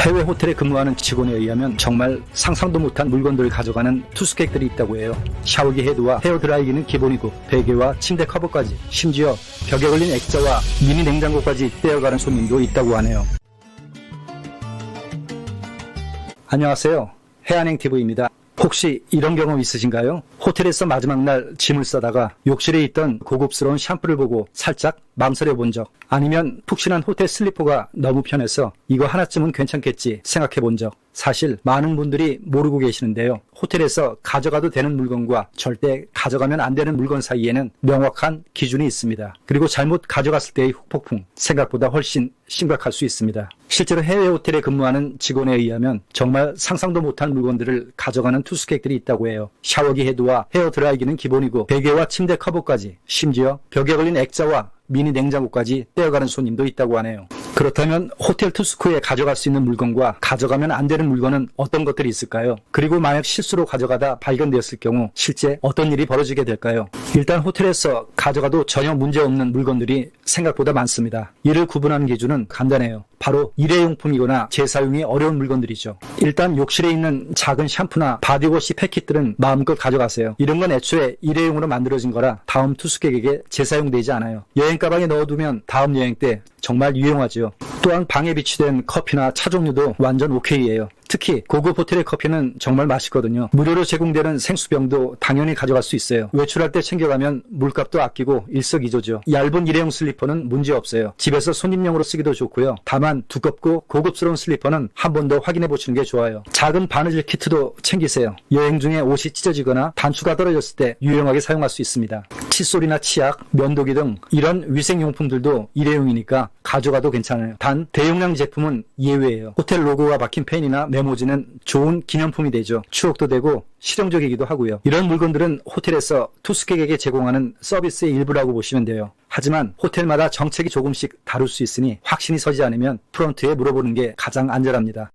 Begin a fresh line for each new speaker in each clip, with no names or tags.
해외 호텔에 근무하는 직원에 의하면 정말 상상도 못한 물건들을 가져가는 투숙객들이 있다고 해요. 샤워기 헤드와 헤어드라이기는 기본이고 베개와 침대 커버까지, 심지어 벽에 걸린 액자와 미니 냉장고까지 떼어가는 손님도 있다고 하네요. 안녕하세요. 해안행TV입니다. 혹시 이런 경험 있으신가요? 호텔에서 마지막 날 짐을 싸다가 욕실에 있던 고급스러운 샴푸를 보고 살짝 망설여 본 적, 아니면 푹신한 호텔 슬리퍼가 너무 편해서 이거 하나쯤은 괜찮겠지 생각해 본 적, 사실 많은 분들이 모르고 계시는데요. 호텔에서 가져가도 되는 물건과 절대 가져가면 안 되는 물건 사이에는 명확한 기준이 있습니다. 그리고 잘못 가져갔을 때의 후폭풍, 생각보다 훨씬 심각할 수 있습니다. 실제로 해외 호텔에 근무하는 직원에 의하면 정말 상상도 못한 물건들을 가져가는 투숙객들이 있다고 해요. 샤워기 헤드와 헤어드라이기는 기본이고 베개와 침대 커버까지, 심지어 벽에 걸린 액자와 미니 냉장고까지 떼어가는 손님도 있다고 하네요. 그렇다면 호텔 투숙 후에 가져갈 수 있는 물건과 가져가면 안 되는 물건은 어떤 것들이 있을까요? 그리고 만약 실수로 가져가다 발견되었을 경우 실제 어떤 일이 벌어지게 될까요? 일단 호텔에서 가져가도 전혀 문제없는 물건들이 생각보다 많습니다. 이를 구분하는 기준은 간단해요. 바로 일회용품이거나 재사용이 어려운 물건들이죠. 일단 욕실에 있는 작은 샴푸나 바디워시 패킷들은 마음껏 가져가세요. 이런 건 애초에 일회용으로 만들어진 거라 다음 투숙객에게 재사용되지 않아요. 여행 가방에 넣어두면 다음 여행 때 정말 유용하죠. 또한 방에 비치된 커피나 차 종류도 완전 오케이예요. 특히 고급 호텔의 커피는 정말 맛있거든요. 무료로 제공되는 생수병도 당연히 가져갈 수 있어요. 외출할 때 챙겨가면 물값도 아끼고 일석이조죠. 얇은 일회용 슬리퍼는 문제없어요. 집에서 손님용으로 쓰기도 좋고요. 다만 두껍고 고급스러운 슬리퍼는 한 번 더 확인해 보시는 게 좋아요. 작은 바느질 키트도 챙기세요. 여행 중에 옷이 찢어지거나 단추가 떨어졌을 때 유용하게 사용할 수 있습니다. 칫솔이나 치약, 면도기 등 이런 위생용품들도 일회용이니까 가져가도 괜찮아요. 단 대용량 제품은 예외예요. 호텔 로고가 박힌 펜이나 메모지는 좋은 기념품이 되죠. 추억도 되고 실용적이기도 하고요. 이런 물건들은 호텔에서 투숙객에게 제공하는 서비스의 일부라고 보시면 돼요. 하지만 호텔마다 정책이 조금씩 다를 수 있으니 확신이 서지 않으면 프런트에 물어보는 게 가장 안전합니다.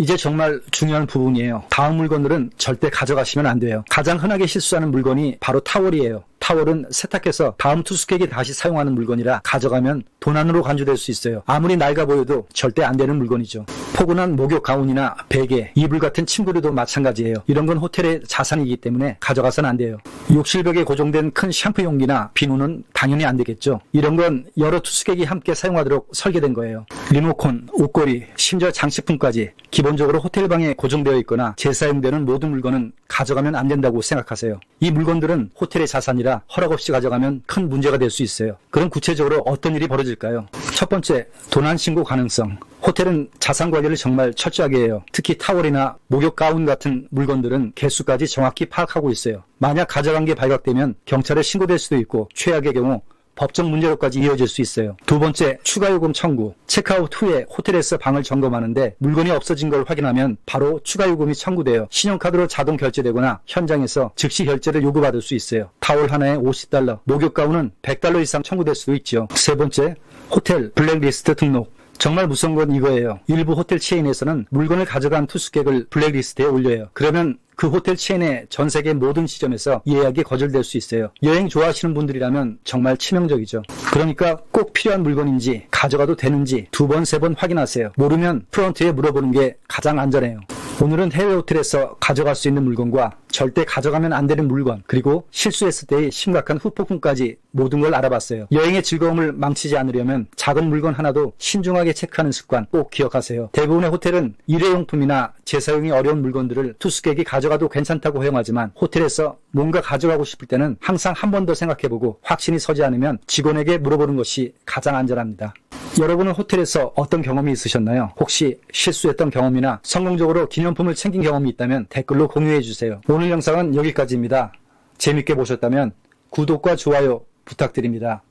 이제 정말 중요한 부분이에요. 다음 물건들은 절대 가져가시면 안 돼요. 가장 흔하게 실수하는 물건이 바로 타월이에요. 타월은 세탁해서 다음 투숙객이 다시 사용하는 물건이라 가져가면 도난으로 간주될 수 있어요. 아무리 낡아 보여도 절대 안 되는 물건이죠. 포근한 목욕 가운이나 베개, 이불 같은 침구류도 마찬가지예요. 이런 건 호텔의 자산이기 때문에 가져가서는 안 돼요. 욕실벽에 고정된 큰 샴푸 용기나 비누는 당연히 안 되겠죠. 이런 건 여러 투숙객이 함께 사용하도록 설계된 거예요. 리모컨, 옷걸이, 심지어 장식품까지 기본적으로 호텔 방에 고정되어 있거나 재사용되는 모든 물건은 가져가면 안 된다고 생각하세요. 이 물건들은 호텔의 자산이라 허락 없이 가져가면 큰 문제가 될 수 있어요. 그럼 구체적으로 어떤 일이 벌어질까요? 첫 번째, 도난 신고 가능성. 호텔은 자산 관리를 정말 철저하게 해요. 특히 타월이나 목욕 가운 같은 물건들은 개수까지 정확히 파악하고 있어요. 만약 가져간 게 발각되면 경찰에 신고될 수도 있고 최악의 경우 법적 문제로까지 이어질 수 있어요. 두 번째, 추가 요금 청구. 체크아웃 후에 호텔에서 방을 점검하는데 물건이 없어진 걸 확인하면 바로 추가 요금이 청구돼요. 신용카드로 자동 결제되거나 현장에서 즉시 결제를 요구받을 수 있어요. 타월 하나에 $50, 목욕 가운은 $100 이상 청구될 수도 있죠. 세 번째, 호텔 블랙리스트 등록. 정말 무서운 건 이거예요. 일부 호텔 체인에서는 물건을 가져간 투숙객을 블랙리스트에 올려요. 그러면 그 호텔 체인의 전 세계 모든 지점에서 예약이 거절될 수 있어요. 여행 좋아하시는 분들이라면 정말 치명적이죠. 그러니까 꼭 필요한 물건인지 가져가도 되는지 두 번, 세 번 확인하세요. 모르면 프런트에 물어보는 게 가장 안전해요. 오늘은 해외 호텔에서 가져갈 수 있는 물건과 절대 가져가면 안 되는 물건, 그리고 실수했을 때의 심각한 후폭풍까지 모든 걸 알아봤어요. 여행의 즐거움을 망치지 않으려면 작은 물건 하나도 신중하게 체크하는 습관 꼭 기억하세요. 대부분의 호텔은 일회용품이나 재사용이 어려운 물건들을 투숙객이 가져가도 괜찮다고 허용하지만 호텔에서 뭔가 가져가고 싶을 때는 항상 한 번 더 생각해보고 확신이 서지 않으면 직원에게 물어보는 것이 가장 안전합니다. 여러분은 호텔에서 어떤 경험이 있으셨나요? 혹시 실수했던 경험이나 성공적으로 기념품을 챙긴 경험이 있다면 댓글로 공유해주세요. 오늘 영상은 여기까지입니다. 재밌게 보셨다면 구독과 좋아요 부탁드립니다.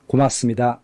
고맙습니다.